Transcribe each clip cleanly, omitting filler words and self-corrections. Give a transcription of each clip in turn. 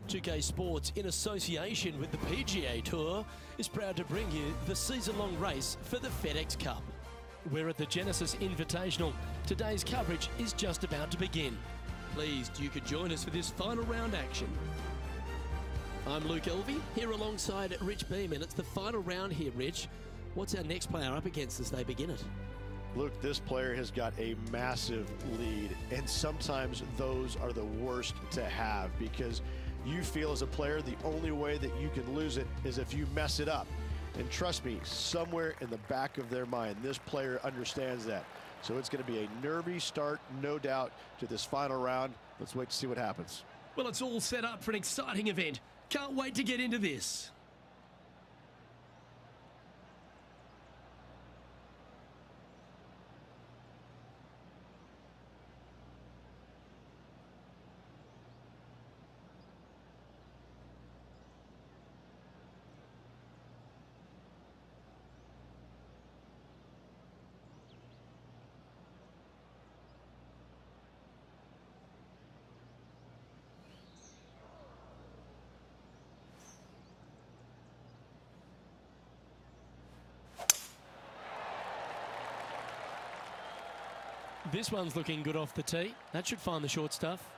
2K Sports, in association with the PGA Tour, is proud to bring you the season-long race for the FedEx Cup. We're at the Genesis Invitational. Today's coverage is just about to begin. Pleased you could join us for this final round action. I'm Luke Elvey, here alongside Rich Beeman. It's the final round here, Rich. What's our next player up against as they begin it? Luke, this player has got a massive lead, and sometimes those are the worst to have because you feel as a player the only way that you can lose it is if you mess it up. And trust me, somewhere in the back of their mind, this player understands that. So it's going to be a nervy start, no doubt, to this final round. Let's wait to see what happens. Well, it's all set up for an exciting event. Can't wait to get into this. This one's looking good off the tee. That should find the short stuff.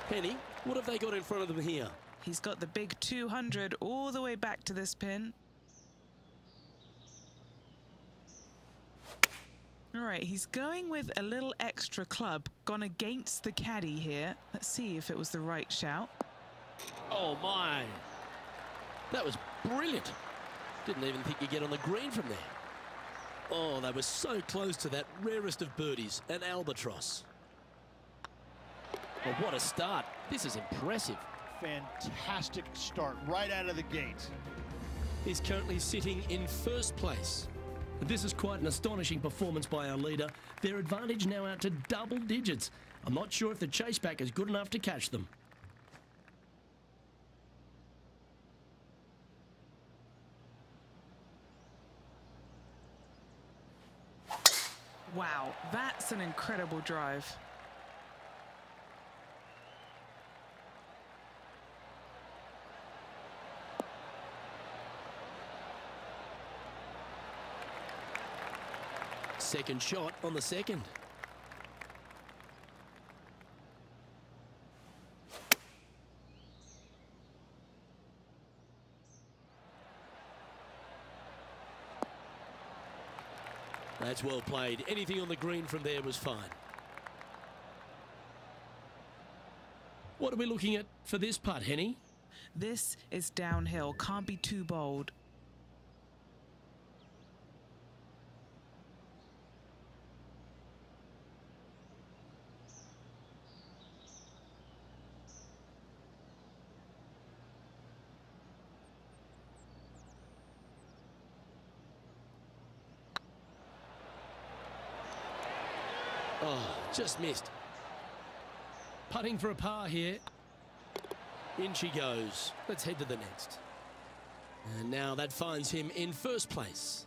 Penny, what have they got in front of them here? He's got the big 200 all the way back to this pin. All right, he's going with a little extra club, gone against the caddy here. Let's see if it was the right shout. Oh my! That was brilliant. Didn't even think you'd get on the green from there. Oh, they were so close to that rarest of birdies, an albatross. Well, what a start. This is impressive. Fantastic start right out of the gate. He's currently sitting in first place. This is quite an astonishing performance by our leader. Their advantage now out to double digits. I'm not sure if the chase back is good enough to catch them. Wow, that's an incredible drive. Second shot on the second. That's well played. Anything on the green from there was fine. What are we looking at for this putt, Henny? This is downhill, can't be too bold. Oh, just missed. Putting for a par here. In she goes. Let's head to the next. And now that finds him in first place.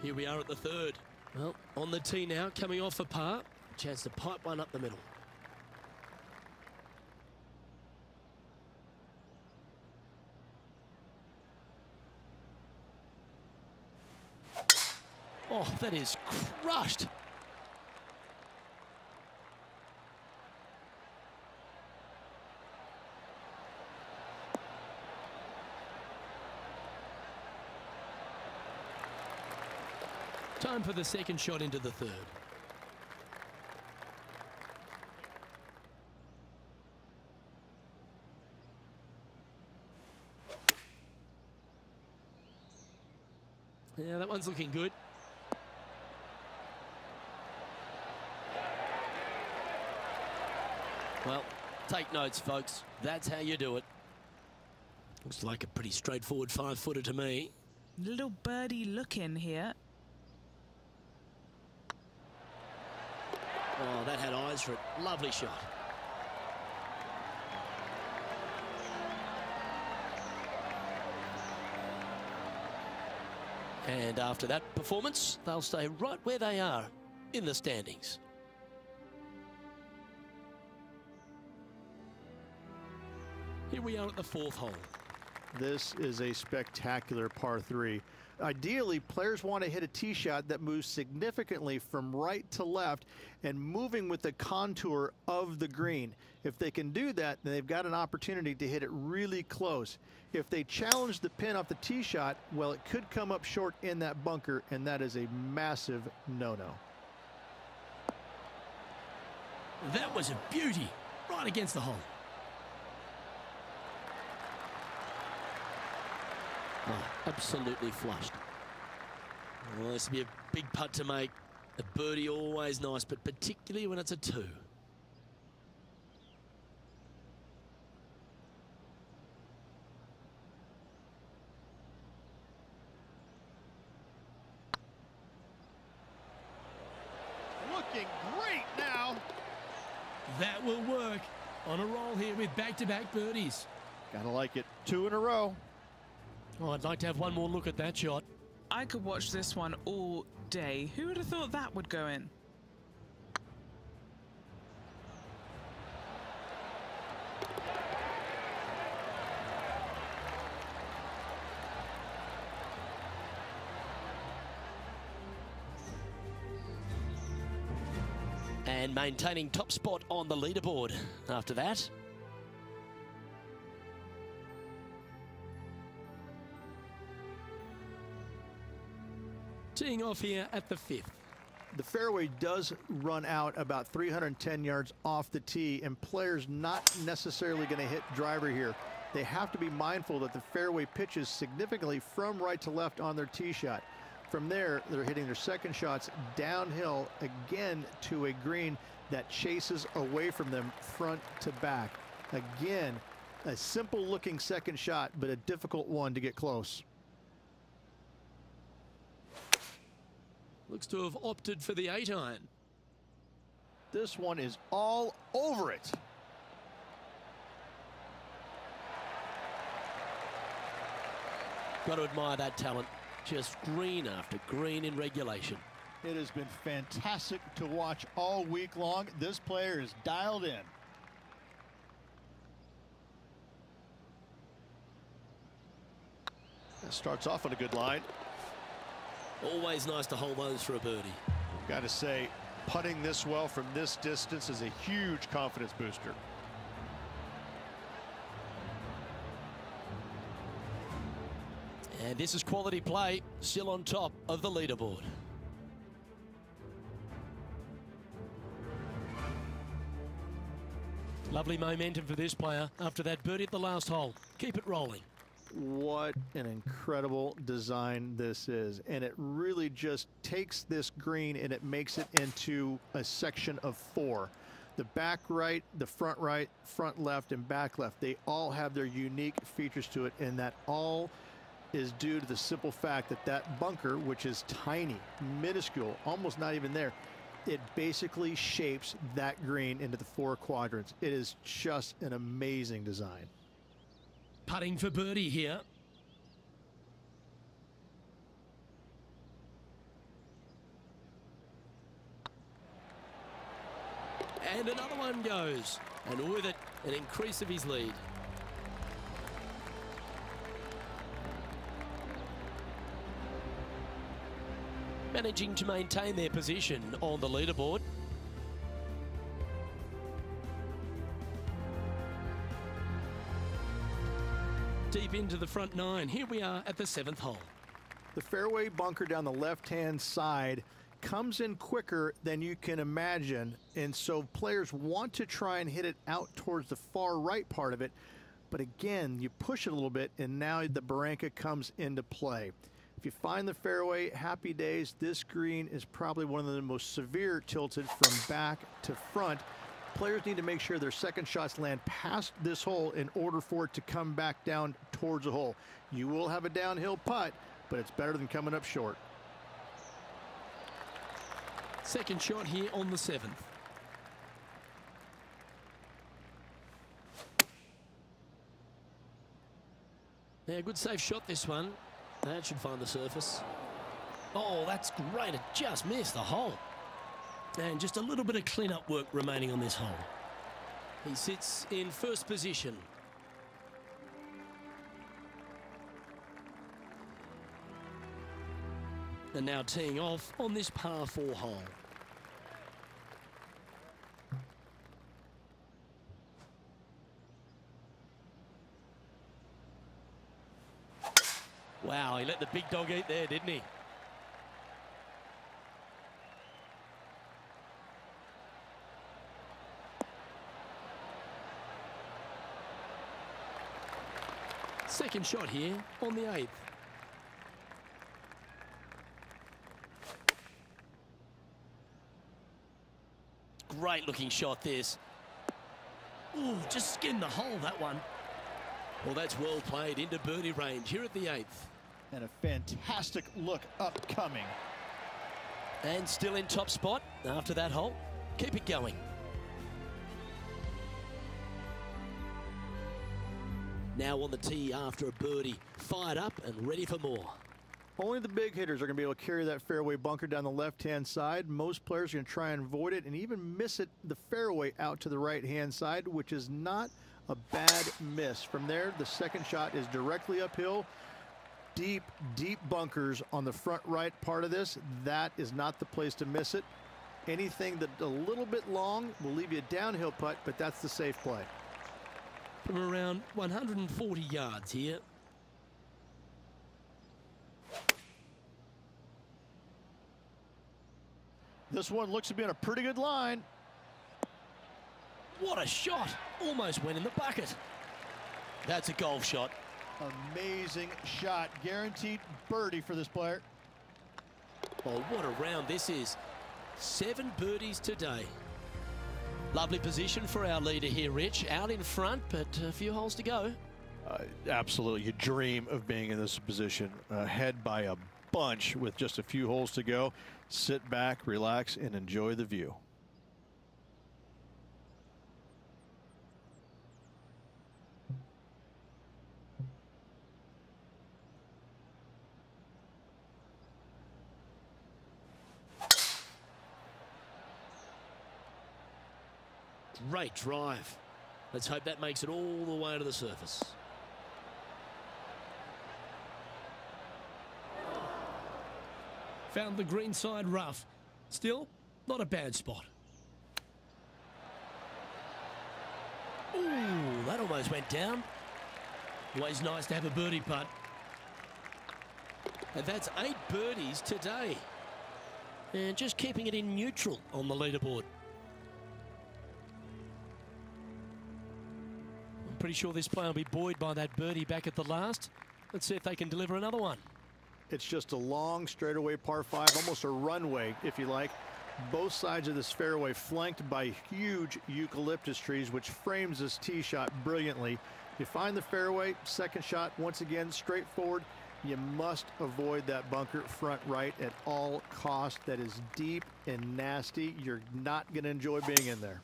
Here we are at the third. Well, on the tee now, coming off a par. Chance to pipe one up the middle. Oh, that is crushed. Time for the second shot into the third. Yeah, that one's looking good. Well, take notes, folks. That's how you do it. Looks like a pretty straightforward 5-footer to me. Little birdie look in here. Oh, that had eyes for it. Lovely shot. And after that performance, they'll stay right where they are in the standings. Here we are at the 4th hole. This is a spectacular par 3. Ideally, players want to hit a tee shot that moves significantly from right to left and moving with the contour of the green. If they can do that, then they've got an opportunity to hit it really close. If they challenge the pin off the tee shot, well, it could come up short in that bunker, and that is a massive no-no. That was a beauty, right against the hole. Oh, absolutely flushed. Well, this would be a big putt to make. A birdie always nice, but particularly when it's a 2. Looking great now. That will work. On a roll here with back-to-back birdies. Gotta like it. 2 in a row. Oh, I'd like to have one more look at that shot. I could watch this one all day. Who would have thought that would go in? And maintaining top spot on the leaderboard after that. Teeing off here at the 5th. The fairway does run out about 310 yards off the tee, and players not necessarily going to hit driver here. They have to be mindful that the fairway pitches significantly from right to left on their tee shot. From there, they're hitting their second shots downhill again to a green that chases away from them front to back. Again, a simple looking second shot, but a difficult one to get close. Looks to have opted for the 8-iron. This one is all over it. Got to admire that talent. Just green after green in regulation. It has been fantastic to watch all week long. This player is dialed in. That starts off on a good line. Always nice to hold those for a birdie. Got to say, putting this well from this distance is a huge confidence booster. And this is quality play, still on top of the leaderboard. Lovely momentum for this player after that birdie at the last hole. Keep it rolling. What an incredible design this is, and it really just takes this green and it makes it into a section of 4. The back right, the front right, front left, and back left, they all have their unique features to it, and that all is due to the simple fact that that bunker, which is tiny, minuscule, almost not even there, it basically shapes that green into the 4 quadrants. It is just an amazing design. Putting for birdie here. And another one goes. And with it, an increase of his lead. Managing to maintain their position on the leaderboard. Deep into the front 9. Here we are at the 7th hole. The fairway bunker down the left-hand side comes in quicker than you can imagine, and so players want to try and hit it out towards the far right part of it, but again, you push it a little bit, and now the barranca comes into play. If you find the fairway, happy days. This green is probably one of the most severe tilted from back to front. Players need to make sure their second shots land past this hole in order for it to come back down towards the hole. You will have a downhill putt, but it's better than coming up short. Second shot here on the 7th. Yeah, good safe shot this one. That should find the surface. Oh, that's great. It just missed the hole. And just a little bit of clean-up work remaining on this hole. He sits in first position. And now teeing off on this par 4 hole. Wow, he let the big dog eat there, didn't he? Second shot here on the 8th. Great looking shot this. Ooh, just skinned the hole, that one. Well, that's well played into birdie range here at the 8th. And a fantastic look upcoming. And still in top spot after that hole. Keep it going. Now on the tee after a birdie. Fired up and ready for more. Only the big hitters are going to be able to carry that fairway bunker down the left-hand side. Most players are going to try and avoid it and even miss it the fairway out to the right-hand side, which is not a bad miss. From there, the second shot is directly uphill. Deep, deep bunkers on the front right part of this. That is not the place to miss it. Anything that a little bit long will leave you a downhill putt, but that's the safe play. From around 140 yards here. This one looks to be on a pretty good line. What a shot. Almost went in the bucket. That's a golf shot. Amazing shot. Guaranteed birdie for this player. Oh, what a round this is. 7 birdies today. Lovely position for our leader here, Rich. Out in front, but a few holes to go. Absolutely. You dream of being in this position. Ahead by a bunch with just a few holes to go. Sit back, relax, and enjoy the view. Great drive. Let's hope that makes it all the way to the surface. Found the green side rough. Still, not a bad spot. Ooh, that almost went down. Always nice to have a birdie putt. And that's 8 birdies today. And just keeping it in neutral on the leaderboard. I'm pretty sure this player will be buoyed by that birdie back at the last. Let's see if they can deliver another one. It's just a long straightaway par 5, almost a runway, if you like. Both sides of this fairway flanked by huge eucalyptus trees, which frames this tee shot brilliantly. You find the fairway, second shot, once again, straightforward. You must avoid that bunker front right at all costs. That is deep and nasty. You're not going to enjoy being in there.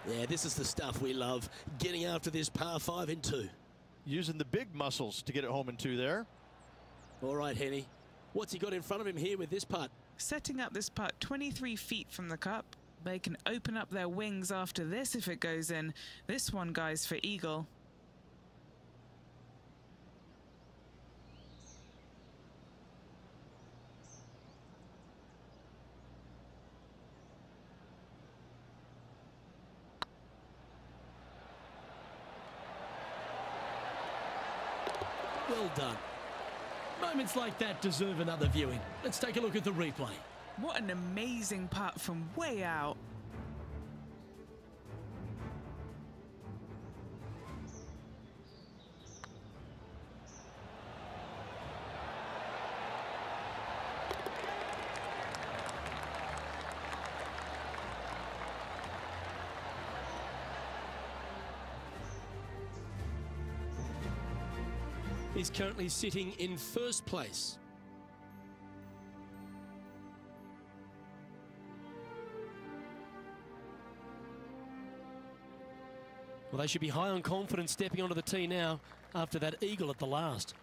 Yeah, this is the stuff we love. Getting after this par 5 in 2. Using the big muscles to get it home in 2 there. All right, Henny. What's he got in front of him here with this putt? Setting up this putt 23 feet from the cup. They can open up their wings after this if it goes in. This one, guys, for eagle. Well done. Moments like that deserve another viewing. Let's take a look at the replay. What an amazing putt from way out. He's currently sitting in first place. Well, they should be high on confidence stepping onto the tee now after that eagle at the last.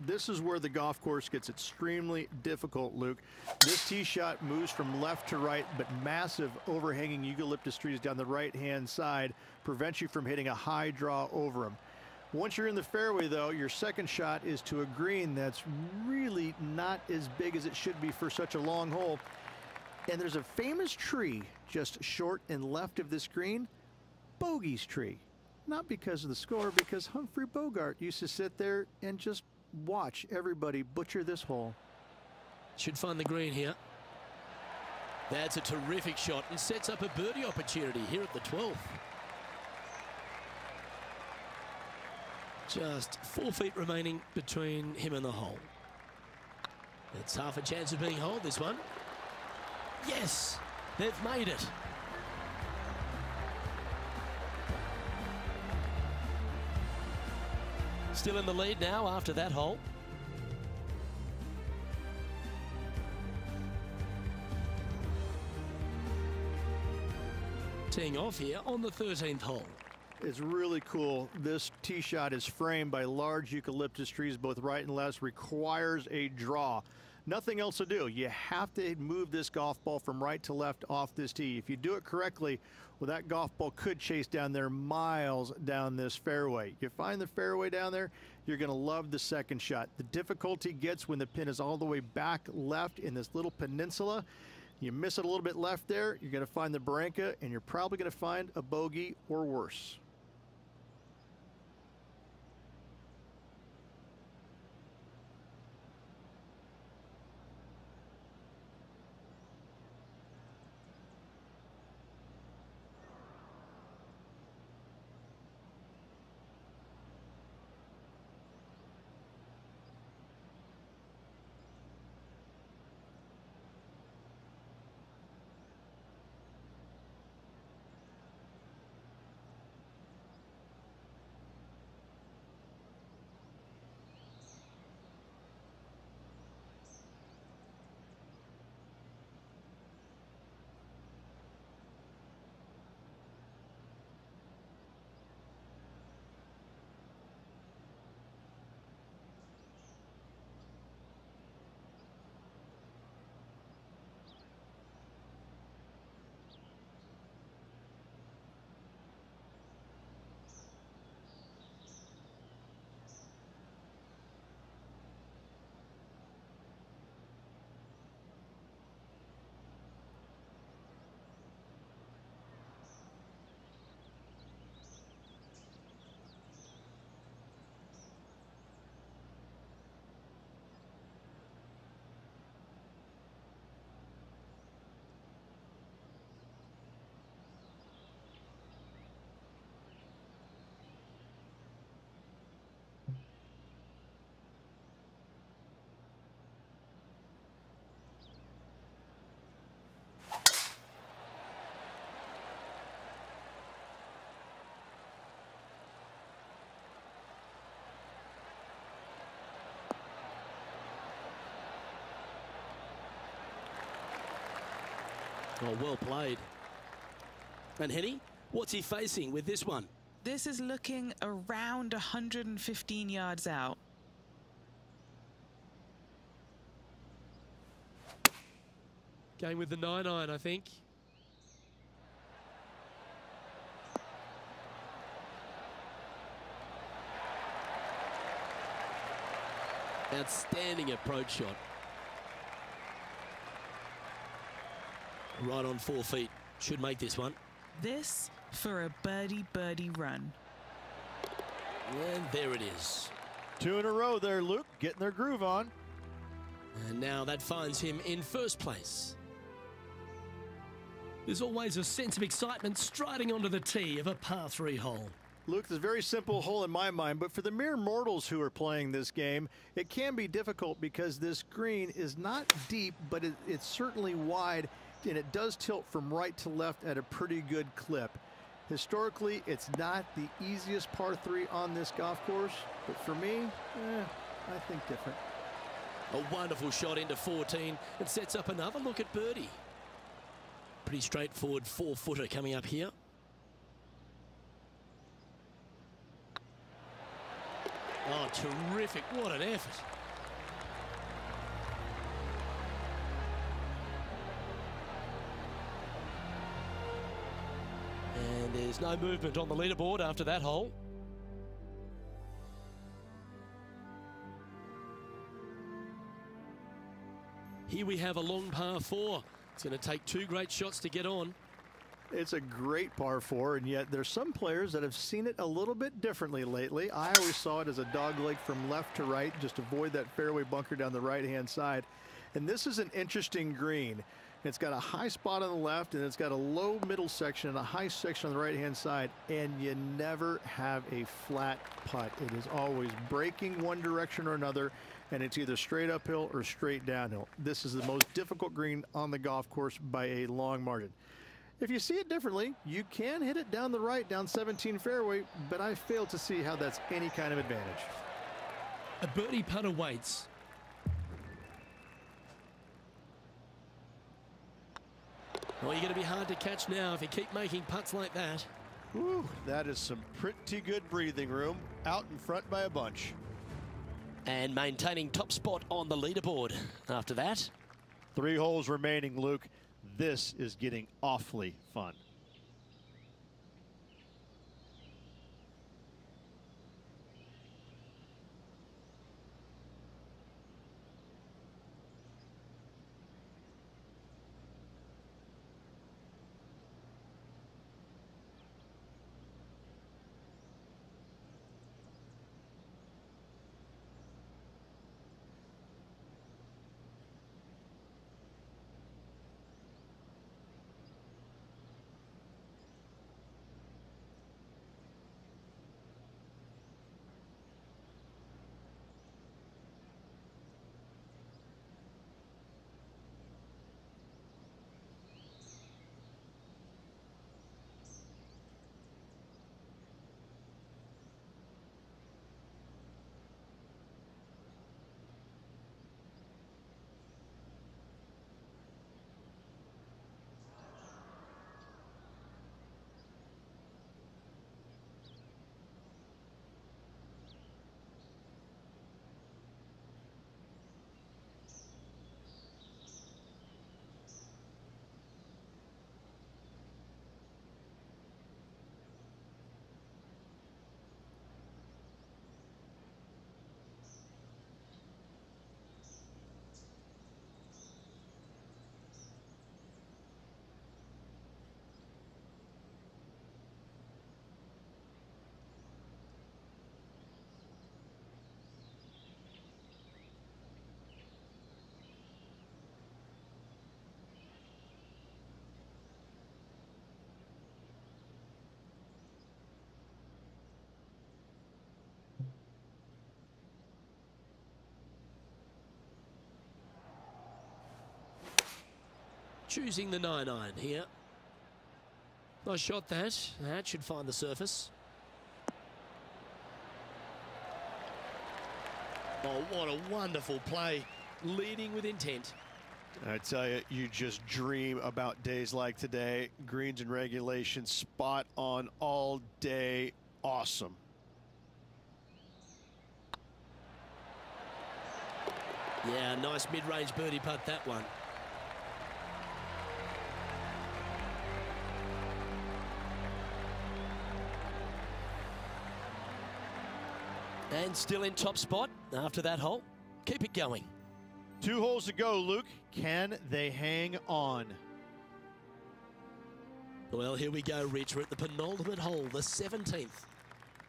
This is where the golf course gets extremely difficult, Luke. This tee shot moves from left to right, but massive overhanging eucalyptus trees down the right-hand side prevents you from hitting a high draw over them. Once you're in the fairway, though, your second shot is to a green that's really not as big as it should be for such a long hole. And there's a famous tree just short and left of this green, Bogey's tree. Not because of the score, because Humphrey Bogart used to sit there and just watch everybody butcher this hole. Should find the green here. That's a terrific shot and sets up a birdie opportunity here at the 12th. Just 4 feet remaining between him and the hole. It's half a chance of being holed, this one. Yes, they've made it. Still in the lead now after that hole. Teeing off here on the 13th hole. It's really cool. This tee shot is framed by large eucalyptus trees, both right and left, requires a draw. Nothing else to do. You have to move this golf ball from right to left off this tee. If you do it correctly, well, that golf ball could chase down there miles down this fairway. You find the fairway down there, you're going to love the second shot. The difficulty gets when the pin is all the way back left in this little peninsula. You miss it a little bit left there, you're going to find the barranca, and you're probably going to find a bogey or worse. Oh, well played. And Henny, what's he facing with this one? This is looking around 115 yards out. Going with the 9-iron, I think. Outstanding approach shot. Right on 4 feet. Should make this one. This for a birdie run. And there it is. 2 in a row there, Luke, getting their groove on. And now that finds him in first place. There's always a sense of excitement striding onto the tee of a par 3 hole. Luke, it's a very simple hole in my mind, but for the mere mortals who are playing this game, it can be difficult because this green is not deep, but it's certainly wide, and it does tilt from right to left at a pretty good clip. Historically, it's not the easiest par 3 on this golf course, but for me, I think different. A wonderful shot into 14. It sets up another look at birdie. Pretty straightforward 4-footer coming up here. Oh, terrific. What an effort. And there's no movement on the leaderboard after that hole. Here we have a long par 4. It's going to take 2 great shots to get on. It's a great par 4, and yet there's some players that have seen it a little bit differently lately. I always saw it as a dogleg from left to right, just avoid that fairway bunker down the right-hand side. And this is an interesting green. It's got a high spot on the left, and it's got a low middle section and a high section on the right-hand side, and you never have a flat putt. It is always breaking one direction or another, and it's either straight uphill or straight downhill. This is the most difficult green on the golf course by a long margin. If you see it differently, you can hit it down the right, down 17 fairway, but I fail to see how that's any kind of advantage. A birdie putt awaits. Well, you're going to be hard to catch now if you keep making putts like that. Whew, that is some pretty good breathing room. Out in front by a bunch. And maintaining top spot on the leaderboard after that. 3 holes remaining, Luke. This is getting awfully fun. Choosing the 9-iron here. Nice shot that. That should find the surface. Oh, what a wonderful play. Leading with intent. I tell you, you just dream about days like today. Greens and regulation, spot on all day. Awesome. Yeah, nice mid-range birdie putt, that one. And still in top spot after that hole. Keep it going. 2 holes to go, Luke. Can they hang on? Well, here we go, Rich. We're at the penultimate hole, the 17th.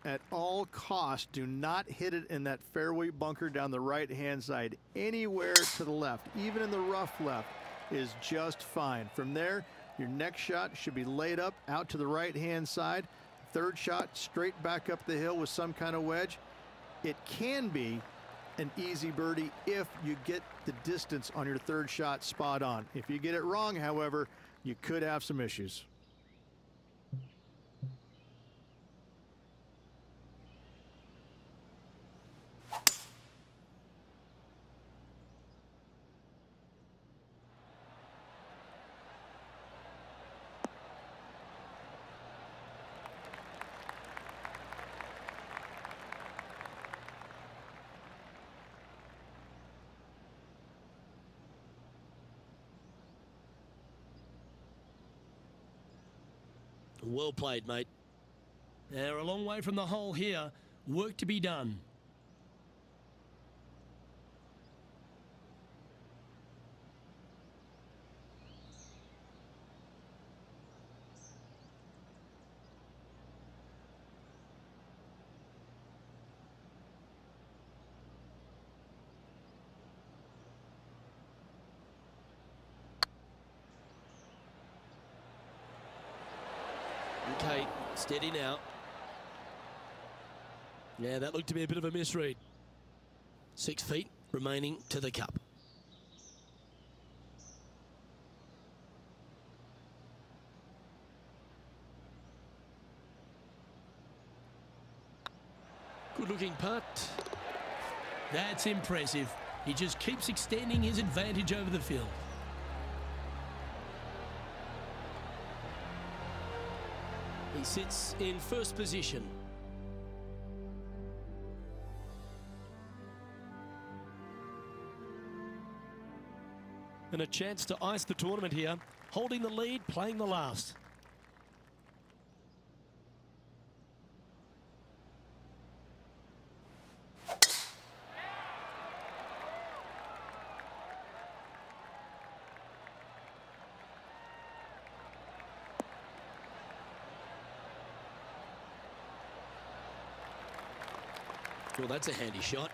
At all costs, do not hit it in that fairway bunker down the right-hand side. Anywhere to the left, even in the rough left, is just fine. From there, your next shot should be laid up out to the right-hand side. Third shot, straight back up the hill with some kind of wedge. It can be an easy birdie if you get the distance on your third shot spot on. If you get it wrong, however, you could have some issues. Well played, mate. They're a long way from the hole here. Work to be done. Okay, steady now. Yeah, that looked to be a bit of a misread. 6 feet remaining to the cup. Good looking putt. That's impressive. He just keeps extending his advantage over the field. He sits in first position. And a chance to ice the tournament here. Holding the lead, playing the last. Well, that's a handy shot.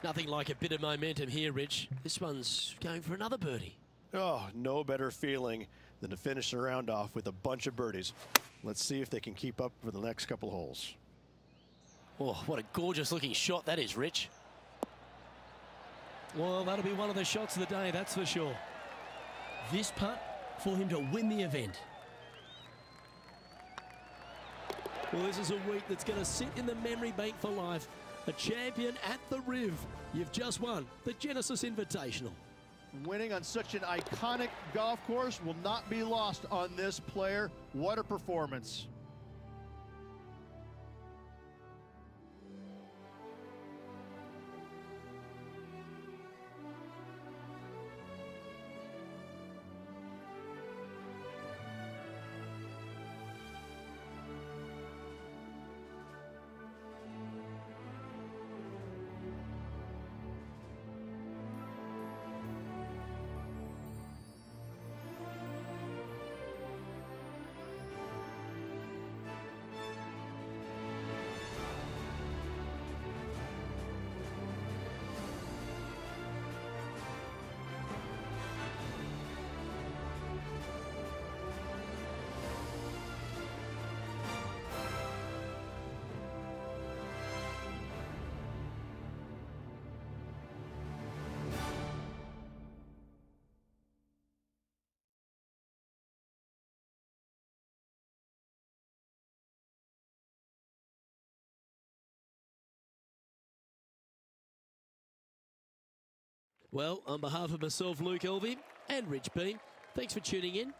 Nothing like a bit of momentum here, Rich. This one's going for another birdie. Oh, no better feeling than to finish the round off with a bunch of birdies. Let's see if they can keep up for the next couple holes. Oh, what a gorgeous looking shot that is, Rich. Well, that'll be one of the shots of the day, that's for sure. This putt for him to win the event. Well, this is a week that's going to sit in the memory bank for life. A champion at the Riv. You've just won the Genesis Invitational. Winning on such an iconic golf course will not be lost on this player. What a performance. Well, on behalf of myself, Luke Elvey, and Rich Beam, thanks for tuning in.